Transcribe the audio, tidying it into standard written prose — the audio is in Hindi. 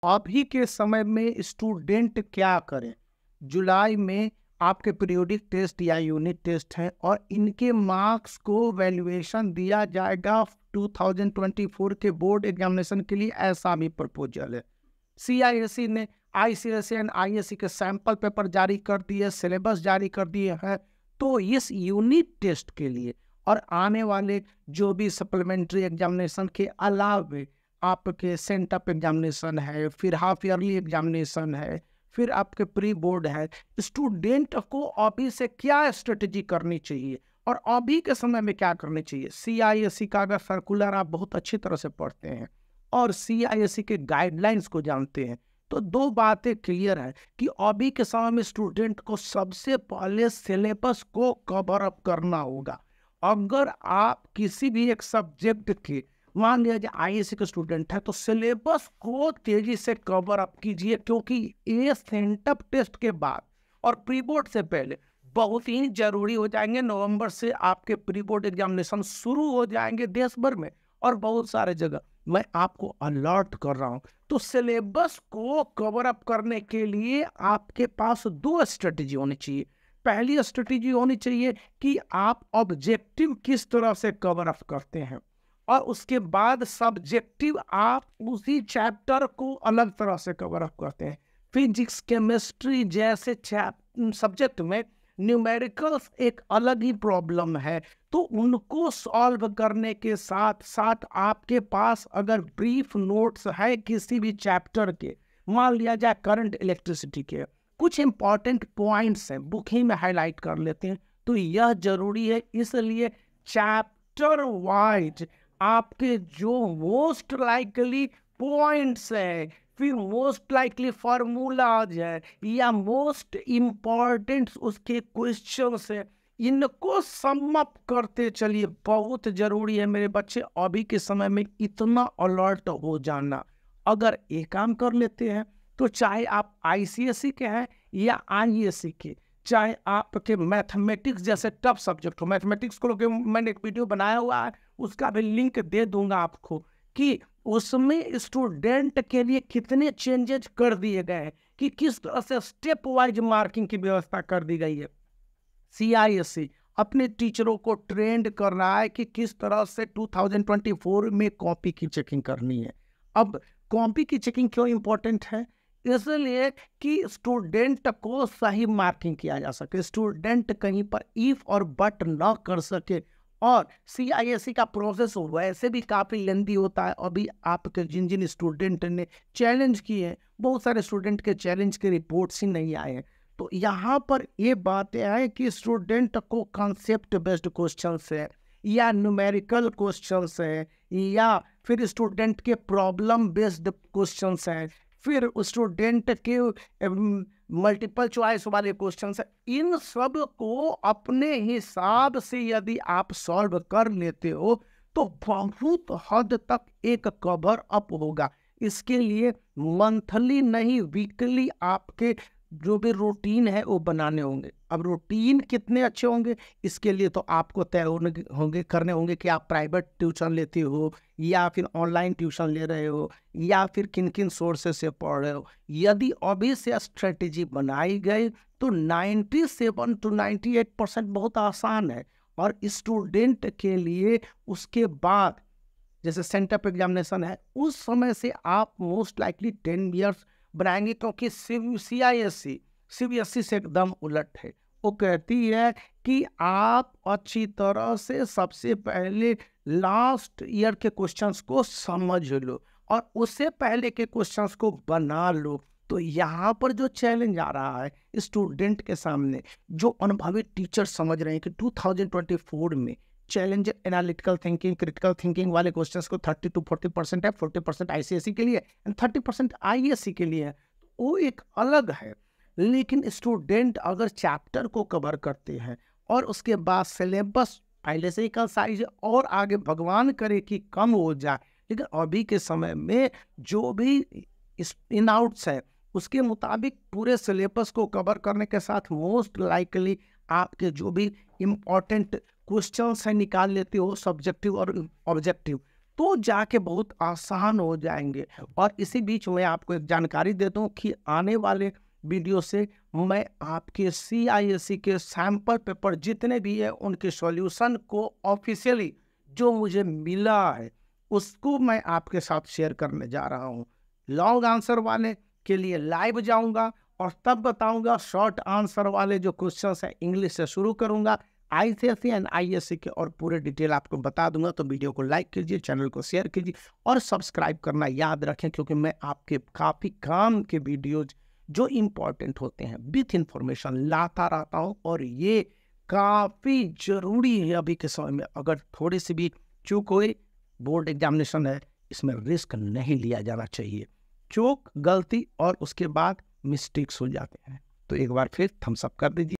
अभी के समय में स्टूडेंट क्या करें? जुलाई में आपके पीरियोडिक टेस्ट या यूनिट टेस्ट हैं और इनके मार्क्स को वैल्यूएशन दिया जाएगा 2024 के बोर्ड एग्जामिनेशन के लिए, ऐसा भी प्रपोजल है। सीआईएससी ने आईसीएसई एंड आईएससी के सैंपल पेपर जारी कर दिए, सिलेबस जारी कर दिए हैं। तो इस यूनिट टेस्ट के लिए और आने वाले जो भी सप्लीमेंट्री एग्जामिनेशन के अलावे आपके सेंटअप एग्जामिनेशन है, फिर हाफ ईयरली एग्जामिनेशन है, फिर आपके प्री बोर्ड है, स्टूडेंट को अभी से क्या स्ट्रेटेजी करनी चाहिए और अभी के समय में क्या करनी चाहिए। सीआईएससी का अगर सर्कुलर आप बहुत अच्छी तरह से पढ़ते हैं और सीआईएससी के गाइडलाइंस को जानते हैं तो दो बातें क्लियर है कि अभी के समय में स्टूडेंट को सबसे पहले सिलेबस को कवर अप करना होगा। अगर आप किसी भी एक सब्जेक्ट के, मान लिया जाए आईएससी का स्टूडेंट है, तो सिलेबस को तेजी से कवर अप कीजिए, क्योंकि ये सेंटअप टेस्ट के बाद और प्री बोर्ड से पहले बहुत ही जरूरी हो जाएंगे। नवंबर से आपके प्री बोर्ड एग्जामिनेशन शुरू हो जाएंगे देश भर में और बहुत सारे जगह। मैं आपको अलर्ट कर रहा हूं, तो सिलेबस को कवर अप करने के लिए आपके पास दो स्ट्रेटेजी होनी चाहिए। पहली स्ट्रेटेजी होनी चाहिए कि आप ऑब्जेक्टिव किस तरह से कवर अप करते हैं और उसके बाद सब्जेक्टिव आप उसी चैप्टर को अलग तरह से कवर अप करते हैं। फिजिक्स, केमिस्ट्री जैसे सब्जेक्ट में न्यूमेरिकल्स एक अलग ही प्रॉब्लम है, तो उनको सॉल्व करने के साथ साथ आपके पास अगर ब्रीफ नोट्स है किसी भी चैप्टर के, मान लिया जाए करंट इलेक्ट्रिसिटी के कुछ इंपॉर्टेंट पॉइंट्स हैं, बुक ही में हाईलाइट कर लेते हैं, तो यह जरूरी है। इसलिए चैप्टर वाइज आपके जो मोस्ट लाइकली पॉइंट्स हैं, फिर मोस्ट लाइकली फार्मूलाज है या मोस्ट इम्पॉर्टेंट उसके क्वेश्चंस है, इनको सम अप करते चलिए। बहुत जरूरी है मेरे बच्चे अभी के समय में इतना अलर्ट हो जाना। अगर ये काम कर लेते हैं तो चाहे आप आईसीएसई के हैं या आईएससी के, चाहे आपके मैथमेटिक्स जैसे टफ सब्जेक्ट हो, मैथमेटिक्स को लेकर मैंने एक वीडियो बनाया हुआ है, उसका भी लिंक दे दूंगा आपको कि उसमें स्टूडेंट के लिए कितने चेंजेस कर दिए गए हैं, कि किस तरह से स्टेप वाइज मार्किंग की व्यवस्था कर दी गई है। सीआईएससी अपने टीचरों को ट्रेंड कर रहा है कि किस तरह से 2024 में कॉपी की चेकिंग करनी है। अब कॉपी की चेकिंग क्यों इंपॉर्टेंट है? इसलिए कि स्टूडेंट को सही मार्किंग किया जा सके, स्टूडेंट कहीं पर इफ और बट न कर सके। और सीआईएससी का प्रोसेस वैसे भी काफ़ी लेंदी होता है। अभी आपके जिन जिन स्टूडेंट ने चैलेंज किए हैं, बहुत सारे स्टूडेंट के चैलेंज के रिपोर्ट्स ही नहीं आए हैं। तो यहाँ पर ये बातें हैं कि स्टूडेंट को कॉन्सेप्ट बेस्ड क्वेश्चन है या न्यूमेरिकल क्वेश्चन है या फिर स्टूडेंट के प्रॉब्लम बेस्ड क्वेश्चन हैं, फिर स्टूडेंट के मल्टीपल चॉइस वाले क्वेश्चन है, इन सब को अपने हिसाब से यदि आप सॉल्व कर लेते हो तो बहुत हद तक एक कवर अप होगा। इसके लिए मंथली नहीं वीकली आपके जो भी रूटीन है वो बनाने होंगे। अब रूटीन कितने अच्छे होंगे इसके लिए तो आपको तय होंगे करने होंगे कि आप प्राइवेट ट्यूशन लेते हो या फिर ऑनलाइन ट्यूशन ले रहे हो या फिर किन किन सोर्सेस से पढ़ रहे हो। यदि अभी से स्ट्रेटेजी बनाई गई तो 97 to 98% बहुत आसान है। और स्टूडेंट के लिए उसके बाद जैसे सेंटअप एग्जामिनेशन है उस समय से आप मोस्ट लाइकली 10 ईयर्स बनाएंगे, क्योंकि सीबीएसई से एकदम उलट है। वो कहती है कि आप अच्छी तरह से सबसे पहले लास्ट ईयर के क्वेश्चंस को समझ लो और उससे पहले के क्वेश्चंस को बना लो। तो यहाँ पर जो चैलेंज आ रहा है स्टूडेंट के सामने, जो अनुभवी टीचर समझ रहे हैं कि 2024 में challenge analytical thinking, critical thinking वाले क्वेश्चंस को 30 to 40% है, 40% आईसीएसई के लिए एंड 30% आईएससी के लिए है, वो एक अलग है। लेकिन स्टूडेंट अगर चैप्टर को कवर करते हैं और उसके बाद सिलेबस पहले से ही का साइज और आगे भगवान करे कि कम हो जाए, लेकिन अभी के समय में जो भी इन आउट्स है उसके मुताबिक पूरे सिलेबस को कवर करने के साथ मोस्ट लाइकली आपके जो भी इम्पोर्टेंट क्वेश्चंस हैं निकाल लेते हो सब्जेक्टिव और ऑब्जेक्टिव, तो जाके बहुत आसान हो जाएंगे। और इसी बीच मैं आपको एक जानकारी देता हूँ कि आने वाले वीडियो से मैं आपके CISE के सैंपल पेपर जितने भी है उनके सॉल्यूशन को ऑफिशियली जो मुझे मिला है उसको मैं आपके साथ शेयर करने जा रहा हूँ। लॉन्ग आंसर वाले के लिए लाइव जाऊंगा और तब बताऊंगा, शॉर्ट आंसर वाले जो क्वेश्चंस है इंग्लिश से शुरू करूंगा, ICSE एंड ISE के और पूरे डिटेल आपको बता दूंगा। तो वीडियो को लाइक कीजिए, चैनल को शेयर कीजिए और सब्सक्राइब करना याद रखें, क्योंकि मैं आपके काफ़ी काम के वीडियोज जो इम्पोर्टेंट होते हैं विथ इंफॉर्मेशन लाता रहता हूँ। और ये काफ़ी ज़रूरी है अभी के समय में। अगर थोड़ी सी भी चूक हुई, बोर्ड एग्जामिनेशन है, इसमें रिस्क नहीं लिया जाना चाहिए। चूक, गलती और उसके बाद मिस्टेक्स हो जाते हैं। तो एक बार फिर थम्स अप कर दीजिए।